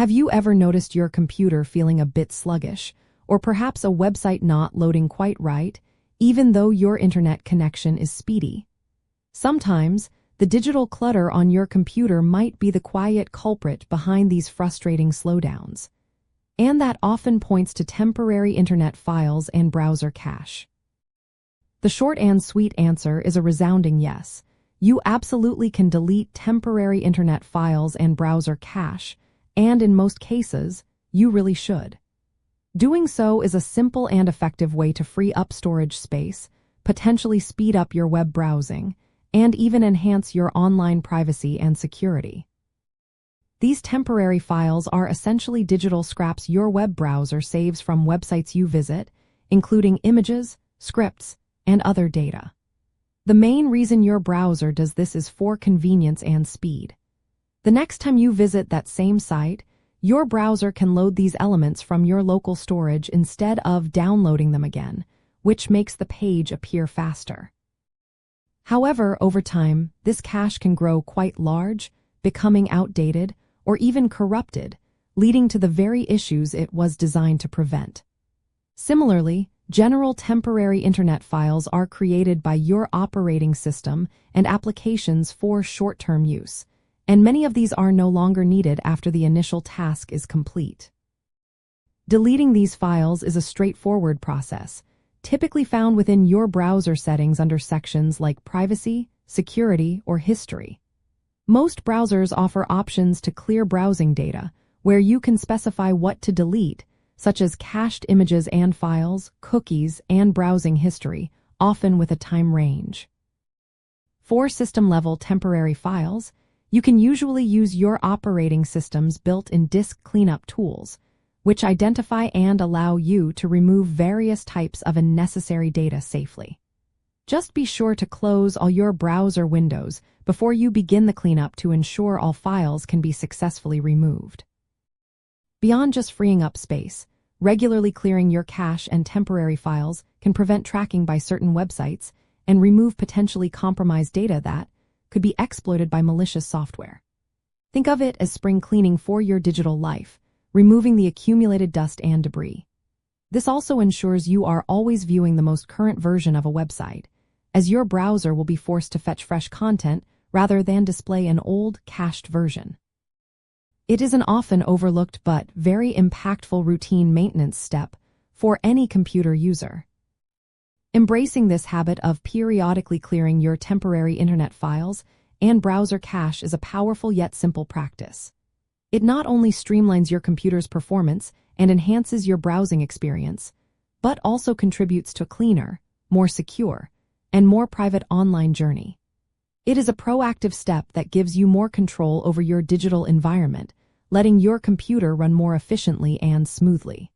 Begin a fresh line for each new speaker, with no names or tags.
Have you ever noticed your computer feeling a bit sluggish, or perhaps a website not loading quite right, even though your internet connection is speedy? Sometimes, the digital clutter on your computer might be the quiet culprit behind these frustrating slowdowns. And that often points to temporary internet files and browser cache. The short and sweet answer is a resounding yes. You absolutely can delete temporary internet files and browser cache, and in most cases, you really should. Doing so is a simple and effective way to free up storage space, potentially speed up your web browsing, and even enhance your online privacy and security. These temporary files are essentially digital scraps your web browser saves from websites you visit, including images, scripts, and other data. The main reason your browser does this is for convenience and speed. The next time you visit that same site, your browser can load these elements from your local storage instead of downloading them again, which makes the page appear faster. However, over time, this cache can grow quite large, becoming outdated, or even corrupted, leading to the very issues it was designed to prevent. Similarly, general temporary internet files are created by your operating system and applications for short-term use, and many of these are no longer needed after the initial task is complete. Deleting these files is a straightforward process, typically found within your browser settings under sections like Privacy, Security, or History. Most browsers offer options to clear browsing data, where you can specify what to delete, such as cached images and files, cookies, and browsing history, often with a time range. For system-level temporary files, you can usually use your operating system's built-in disk cleanup tools, which identify and allow you to remove various types of unnecessary data safely. Just be sure to close all your browser windows before you begin the cleanup to ensure all files can be successfully removed. Beyond just freeing up space, regularly clearing your cache and temporary files can prevent tracking by certain websites and remove potentially compromised data that could be exploited by malicious software. Think of it as spring cleaning for your digital life, removing the accumulated dust and debris. This also ensures you are always viewing the most current version of a website, as your browser will be forced to fetch fresh content rather than display an old, cached version. It is an often overlooked but very impactful routine maintenance step for any computer user. Embracing this habit of periodically clearing your temporary internet files and browser cache is a powerful yet simple practice. It not only streamlines your computer's performance and enhances your browsing experience, but also contributes to a cleaner, more secure, and more private online journey. It is a proactive step that gives you more control over your digital environment, letting your computer run more efficiently and smoothly.